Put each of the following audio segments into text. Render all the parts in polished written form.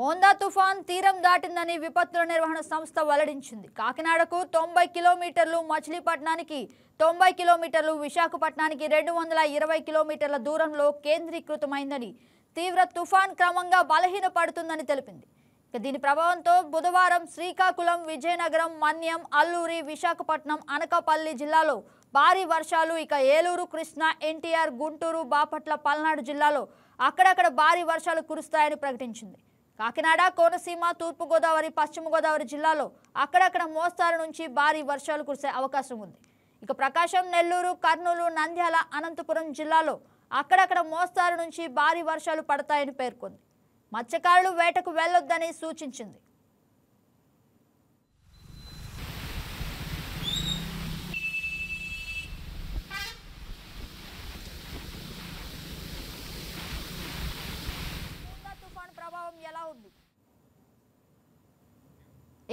మోందా తుఫాన్ తీరం దాటిందని విపత్తుల నిర్వహణ సంస్థ వెల్లడించింది. కాకినాడకు 90 కిలోమీటర్లు, మచిలీపట్నానికి 90 కిలోమీటర్లు, విశాఖపట్నానికి 220 కిలోమీటర్ల దూరంలో కేంద్రీకృతమైందని, తీవ్ర తుఫాన్ క్రమంగా బలహీనపడుతుందని తెలిపింది. దీని ప్రభావంతో బుధవారం శ్రీకాకుళం, విజయనగరం, మన్యం, అల్లూరి, విశాఖపట్నం, అనకాపల్లి జిల్లాలో భారీ వర్షాలు, ఇక ఏలూరు, కృష్ణా, ఎన్టీఆర్, గుంటూరు, బాపట్ల, పల్నాడు జిల్లాలో అక్కడక్కడ భారీ వర్షాలు కురుస్తాయని ప్రకటించింది. కాకినాడ, కోనసీమ, తూర్పుగోదావరి, పశ్చిమ గోదావరి జిల్లాలో అక్కడక్కడ మోస్తారు నుంచి భారీ వర్షాలు కురిసే అవకాశం ఉంది. ఇక ప్రకాశం, నెల్లూరు, కర్నూలు, నంద్యాల, అనంతపురం జిల్లాలో అక్కడక్కడ మోస్తారు నుంచి భారీ వర్షాలు పడతాయని పేర్కొంది. మత్స్యకారులు వేటకు వెళ్లొద్దని సూచించింది.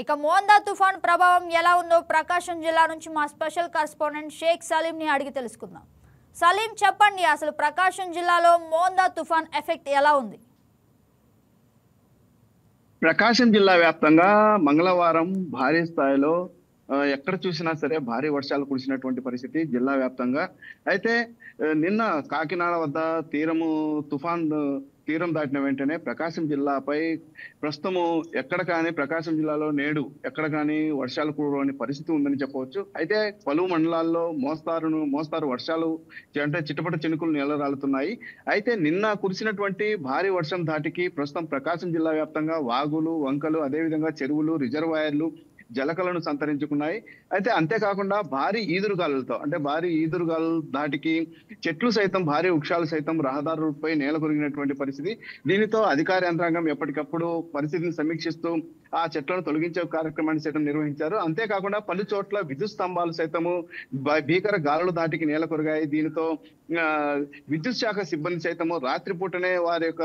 ఇక మోందా తుఫాన్ ప్రభావం ఎలా ఉందో ప్రకాశం జిల్లా నుంచి మా స్పెషల్ కరెస్పాండెంట్ షేక్ సలీంని అడిగి తెలుసుకుందాం. సలీం, చెప్పండి, అసలు ప్రకాశం జిల్లాలో మోందా తుఫాన్ ఎఫెక్ట్ ఎలా ఉంది? ప్రకాశం జిల్లా వ్యాప్తంగా మంగళవారం భారీ స్థాయిలో ఎక్కడ చూసినా సరే భారీ వర్షాలు కురిసినటువంటి పరిస్థితి జిల్లా వ్యాప్తంగా. అయితే నిన్న కాకినాడ వద్ద తుఫాన్ తీరం దాటిన వెంటనే ప్రకాశం జిల్లాపై ప్రస్తుతము ఎక్కడ కానీ ప్రకాశం జిల్లాలో నేడు ఎక్కడ కానీ వర్షాలు కురవని పరిస్థితి ఉందని చెప్పవచ్చు. అయితే పలు మండలాల్లో మోస్తారు వర్షాలు అంటే చిట్టపట చినుకులు నేలరాలుతున్నాయి. అయితే నిన్న కురిసినటువంటి భారీ వర్షం ధాటికి ప్రస్తుతం ప్రకాశం జిల్లా వ్యాప్తంగా వాగులు, వంకలు, అదేవిధంగా చెరువులు, రిజర్వాయర్లు జలకలను సంతరించుకున్నాయి. అయితే అంతేకాకుండా భారీ ఈదురుగాలు ధాటికి చెట్లు సైతం, భారీ వృక్షాలు సైతం రహదారులపై నేల కొరిగినటువంటి పరిస్థితి. దీనితో అధికార యంత్రాంగం ఎప్పటికప్పుడు పరిస్థితిని సమీక్షిస్తూ ఆ చెట్లను తొలగించే కార్యక్రమాన్ని సైతం నిర్వహించారు. అంతేకాకుండా పలు చోట్ల విద్యుత్ స్తంభాలు సైతము భీకర గాలులు దాటికి నేల కొరిగాయి. దీనితో విద్యుత్ శాఖ సిబ్బంది సైతము రాత్రిపూటనే వారి యొక్క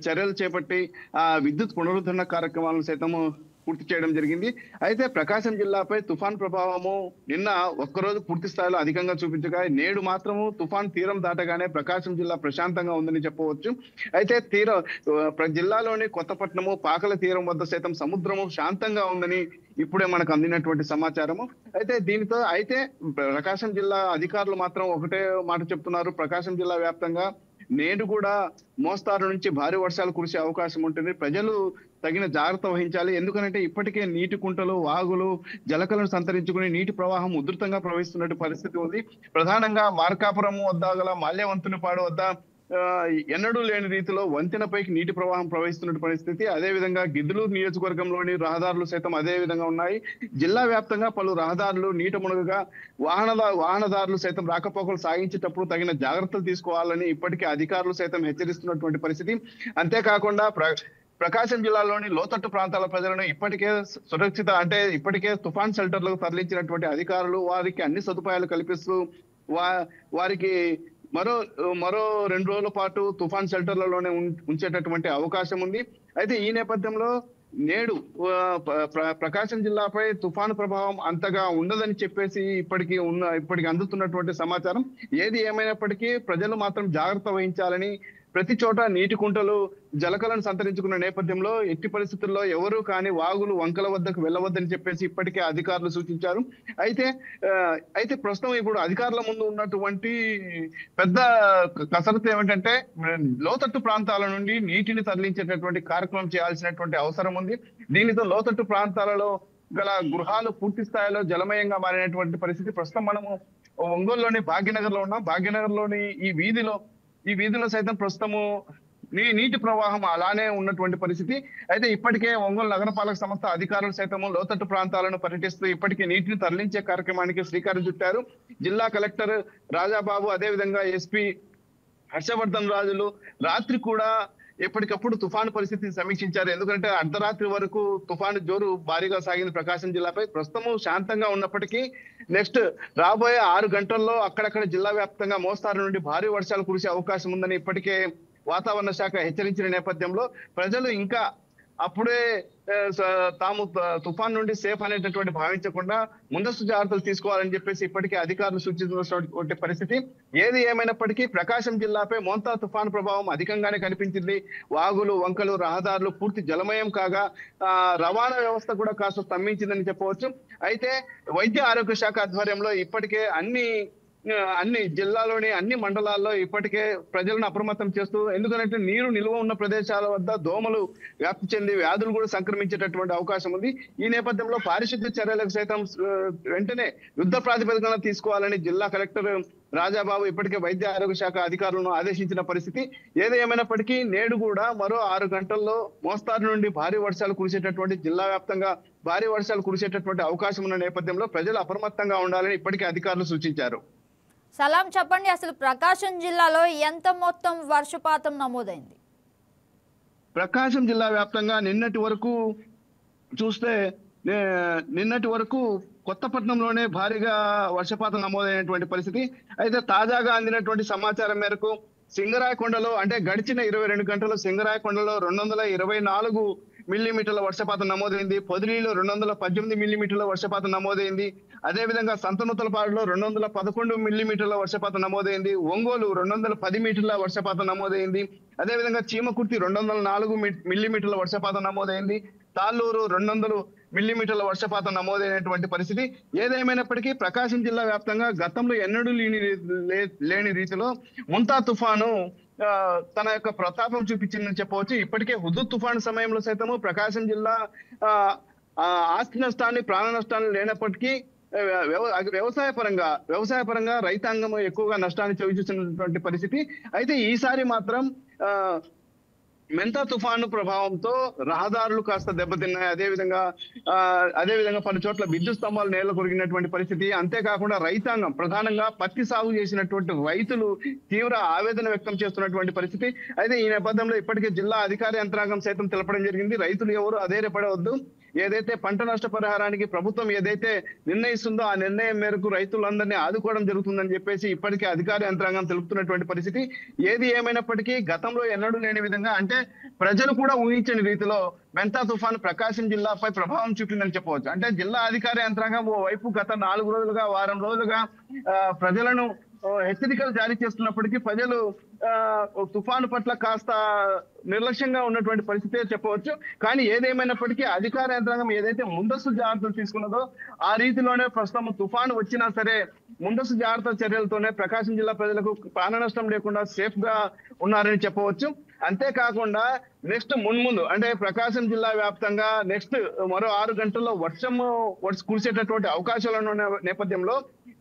చర్యలు చేపట్టి ఆ విద్యుత్ పునరుద్ధరణ కార్యక్రమాలను సైతము పూర్తి చేయడం జరిగింది. అయితే ప్రకాశం జిల్లాపై తుఫాన్ ప్రభావము నిన్న ఒక్కరోజు పూర్తి స్థాయిలో అధికంగా చూపించగా నేడు మాత్రము తుఫాన్ తీరం దాటగానే ప్రకాశం జిల్లా ప్రశాంతంగా ఉందని చెప్పవచ్చు. అయితే జిల్లాలోని కొత్తపట్నము, పాకల తీరం వద్ద సైతం సముద్రము శాంతంగా ఉందని ఇప్పుడే మనకు అందినటువంటి సమాచారము. అయితే ప్రకాశం జిల్లా అధికారులు మాత్రం ఒకటే మాట చెప్తున్నారు. ప్రకాశం జిల్లా వ్యాప్తంగా నేడు కూడా మోస్తారు నుంచి భారీ వర్షాలు కురిసే అవకాశం ఉంటుంది. ప్రజలు తగిన జాగ్రత్త వహించాలి. ఎందుకంటే ఇప్పటికే నీటి కుంటలు, వాగులు జలకలను సంతరించుకుని నీటి ప్రవాహం ఉధృతంగా ప్రవహిస్తున్నట్టు పరిస్థితి ఉంది. ప్రధానంగా మార్కాపురం వద్ద గల మాల్యవంతునిపాడు వద్ద ఎన్నడూ లేని రీతిలో వంతెనపైకి నీటి ప్రవాహం ప్రవహిస్తున్న పరిస్థితి. అదేవిధంగా గిద్దలూరు నియోజకవర్గంలోని రహదారులు సైతం అదే విధంగా ఉన్నాయి. జిల్లా వ్యాప్తంగా పలు రహదారులు నీట మునుగగా వాహనదారులు సైతం రాకపోకలు సాగించేటప్పుడు తగిన జాగ్రత్తలు తీసుకోవాలని ఇప్పటికే అధికారులు సైతం హెచ్చరిస్తున్నటువంటి పరిస్థితి. అంతేకాకుండా ప్రకాశం జిల్లాలోని లోతట్టు ప్రాంతాల ప్రజలను ఇప్పటికే తుఫాన్ షెల్టర్లకు తరలించినటువంటి అధికారులు వారికి అన్ని సదుపాయాలు కల్పిస్తూ వారికి మరో 2 రోజుల పాటు తుఫాన్ షెల్టర్లలోనే ఉంచేటటువంటి అవకాశం ఉంది. అయితే ఈ నేపథ్యంలో నేడు ప్రకాశం జిల్లాపై తుఫాను ప్రభావం అంతగా ఉండదని చెప్పేసి ఇప్పటికి అందుతున్నటువంటి సమాచారం. ఏది ఏమైనప్పటికీ ప్రజలు మాత్రం జాగ్రత్త వహించాలని, ప్రతి చోట నీటి కుంటలు జలకలను సంతరించుకున్న నేపథ్యంలో ఎట్టి పరిస్థితుల్లో ఎవరు కానీ వాగులు, వంకల వద్దకు వెళ్ళవద్దని చెప్పేసి ఇప్పటికే అధికారులు సూచించారు. అయితే ప్రస్తుతం ఇప్పుడు అధికారుల ముందు ఉన్నటువంటి పెద్ద కసరత్తు ఏమిటంటే లోతట్టు ప్రాంతాల నుండి నీటిని తరలించేటటువంటి కార్యక్రమం చేయాల్సినటువంటి అవసరం ఉంది. దీనితో లోతట్టు ప్రాంతాలలో గల గృహాలు పూర్తి స్థాయిలో జలమయంగా మారినటువంటి పరిస్థితి. ప్రస్తుతం మనము ఒంగోలులోని భాగ్యనగర్ లో ఉన్నాం. భాగ్యనగర్ లోని ఈ వీధిలో సైతం ప్రస్తుతము నీటి ప్రవాహం అలానే ఉన్నటువంటి పరిస్థితి. అయితే ఇప్పటికే ఒంగోలు నగరపాలక సంస్థ అధికారులు సైతము లోతట్టు ప్రాంతాలను పర్యటిస్తూ ఇప్పటికే నీటిని తరలించే కార్యక్రమానికి శ్రీకారం చుట్టారు. జిల్లా కలెక్టర్ రాజాబాబు, అదేవిధంగా ఎస్పీ హర్షవర్ధన్ రాజులు రాత్రి కూడా ఎప్పటికప్పుడు తుఫాను పరిస్థితిని సమీక్షించారు. ఎందుకంటే అర్ధరాత్రి వరకు తుఫాను జోరు భారీగా సాగింది ప్రకాశం జిల్లాపై. ప్రస్తుతము శాంతంగా ఉన్నప్పటికీ నెక్స్ట్ రాబోయే 6 గంటల్లో అక్కడక్కడ జిల్లా వ్యాప్తంగా మోస్తారు నుండి భారీ వర్షాలు కురిసే అవకాశం ఉందని ఇప్పటికే వాతావరణ శాఖ హెచ్చరించిన నేపథ్యంలో ప్రజలు ఇంకా అప్పుడే తాము తుఫాన్ నుండి సేఫ్ అనేటటువంటి భావించకుండా ముందస్తు జాగ్రత్తలు తీసుకోవాలని చెప్పేసి ఇప్పటికే అధికారులు సూచిస్తున్నటువంటి పరిస్థితి. ఏది ఏమైనప్పటికీ ప్రకాశం జిల్లాపై మోంతా తుఫాన్ ప్రభావం అధికంగానే కనిపించింది. వాగులు, వంకలు, రహదారులు పూర్తి జలమయం కాగా రవాణా వ్యవస్థ కూడా కాస్త స్తంభించిందని చెప్పవచ్చు. అయితే వైద్య ఆరోగ్య శాఖ ఆధ్వర్యంలో ఇప్పటికే అన్ని జిల్లాలోని అన్ని మండలాల్లో ఇప్పటికే ప్రజలను అప్రమత్తం చేస్తూ, ఎందుకంటే నీరు నిల్వ ఉన్న ప్రదేశాల వద్ద దోమలు వ్యాప్తి చెంది వ్యాధులు కూడా సంక్రమించేటటువంటి అవకాశం ఉంది. ఈ నేపథ్యంలో పారిశుద్ధ్య చర్యలకు సైతం వెంటనే యుద్ధ ప్రాతిపదికన తీసుకోవాలని జిల్లా కలెక్టర్ రాజాబాబు ఇప్పటికే వైద్య ఆరోగ్య శాఖ అధికారులను ఆదేశించిన పరిస్థితి. ఏది ఏమైనప్పటికీ నేడు కూడా మరో 6 గంటల్లో మోస్తారు నుండి భారీ వర్షాలు కురిసేటటువంటి జిల్లా వ్యాప్తంగా భారీ వర్షాలు కురిసేటటువంటి అవకాశం ఉన్న నేపథ్యంలో ప్రజలు అప్రమత్తంగా ఉండాలని ఇప్పటికే అధికారులు సూచించారు. సలాం, చెప్పండి, అసలు ప్రకాశం జిల్లాలో ఎంత మొత్తం వర్షపాతం నమోదైంది? ప్రకాశం జిల్లా వ్యాప్తంగా నిన్నటి వరకు కొత్తపట్నంలోనే భారీగా వర్షపాతం నమోదైనటువంటి పరిస్థితి. అయితే తాజాగా అందినటువంటి సమాచారం మేరకు సింగరాయకొండలో అంటే గడిచిన 22 గంటల్లో సింగరాయకొండలో 224 మిల్లీమీటర్ల వర్షపాతం నమోదైంది. పొదిలిలో 218 మిల్లీమీటర్ల వర్షపాతం నమోదైంది. అదేవిధంగా సంతనూతలపాడులో 211 మిల్లీమీటర్ల వర్షపాతం నమోదైంది. ఒంగోలు 210 మీటర్ల వర్షపాతం నమోదైంది. అదేవిధంగా చీమకుర్తి 204 మిల్లీమీటర్ల వర్షపాతం నమోదైంది. తాళ్ళూరు 200 మిల్లీమీటర్ల వర్షపాతం నమోదైనటువంటి పరిస్థితి. ఏదేమైనప్పటికీ ప్రకాశం జిల్లా వ్యాప్తంగా గతంలో ఎన్నడూ లేని రీతిలో ముంతా తుఫాను తన యొక్క ప్రతాపం చూపించిందని చెప్పవచ్చు. ఇప్పటికే హుదూద్ తుఫాను సమయంలో సైతము ప్రకాశం జిల్లా ఆస్తి నష్టాన్ని, ప్రాణ నష్టాన్ని లేనప్పటికీ వ్యవసాయ పరంగా రైతాంగం ఎక్కువగా నష్టాన్ని చవిచూసినటువంటి పరిస్థితి. అయితే ఈసారి మాత్రం మెంతా తుఫాను ప్రభావంతో రహదారులు కాస్త దెబ్బతిన్నాయి. అదేవిధంగా పలు చోట్ల విద్యుత్ స్తంభాలు నేల కొరిగినటువంటి పరిస్థితి. అంతేకాకుండా రైతాంగం, ప్రధానంగా పత్తి సాగు చేసినటువంటి రైతులు తీవ్ర ఆవేదన వ్యక్తం చేస్తున్నటువంటి పరిస్థితి. అయితే ఈ నేపథ్యంలో ఇప్పటికే జిల్లా అధికార యంత్రాంగం సైతం తెలపడం జరిగింది. రైతులు ఎవరు అధైర్యపడవద్దు. ఏదైతే పంట నష్ట పరిహారానికి ప్రభుత్వం ఏదైతే నిర్ణయిస్తుందో ఆ నిర్ణయం మేరకు రైతులందరినీ ఆదుకోవడం జరుగుతుందని చెప్పేసి ఇప్పటికే అధికార యంత్రాంగం తెలుపుతున్నటువంటి పరిస్థితి. ఏది ఏమైనప్పటికీ గతంలో ఎన్నడూ లేని విధంగా అంటే ప్రజలు కూడా ఊహించని రీతిలో మెంతా తుఫాను ప్రకాశం జిల్లాపై ప్రభావం చూపిందని చెప్పవచ్చు. అంటే జిల్లా అధికార యంత్రాంగం ఓవైపు గత 4 రోజులుగా, వారం రోజులుగా ప్రజలను హెచ్చరికలు జారీ చేస్తున్నప్పటికీ ప్రజలు తుఫాను పట్ల కాస్త నిర్లక్ష్యంగా ఉన్నటువంటి పరిస్థితే చెప్పవచ్చు. కానీ ఏదేమైనప్పటికీ అధికార యంత్రాంగం ఏదైతే ముందస్తు జాగ్రత్తలు తీసుకున్నదో ఆ రీతిలోనే ప్రస్తుతం తుఫాను వచ్చినా సరే ముందస్తు జాగ్రత్త చర్యలతోనే ప్రకాశం జిల్లా ప్రజలకు ప్రాణ నష్టం లేకుండా సేఫ్ గా ఉన్నారని చెప్పవచ్చు. అంతేకాకుండా నెక్స్ట్ మున్ముందు అంటే ప్రకాశం జిల్లా వ్యాప్తంగా నెక్స్ట్ మరో 6 గంటల్లో వర్షం కురిసేటటువంటి అవకాశాలు ఉన్న నేపథ్యంలో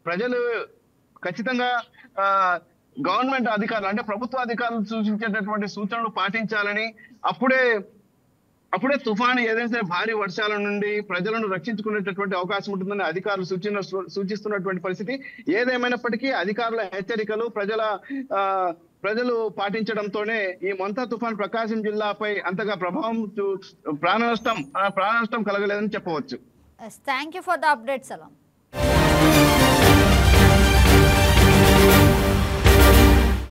ప్రజలు ఖచ్చితంగా గవర్నమెంట్ అధికారులు అంటే ప్రభుత్వ అధికారులు సూచించేటటువంటి సూచనలు పాటించాలని, అప్పుడే తుఫాను ఏదైతే భారీ వర్షాల నుండి ప్రజలను రక్షించుకునేటటువంటి అవకాశం ఉంటుందని అధికారులు సూచిస్తున్నటువంటి పరిస్థితి. ఏదేమైనప్పటికీ అధికారుల హెచ్చరికలు ప్రజలు పాటించడంతోనే ఈ మొంతా తుఫాన్ ప్రకాశం జిల్లాపై అంతగా ప్రభావం ప్రాణ నష్టం కలగలేదని చెప్పవచ్చు. Thank you for the update Salam.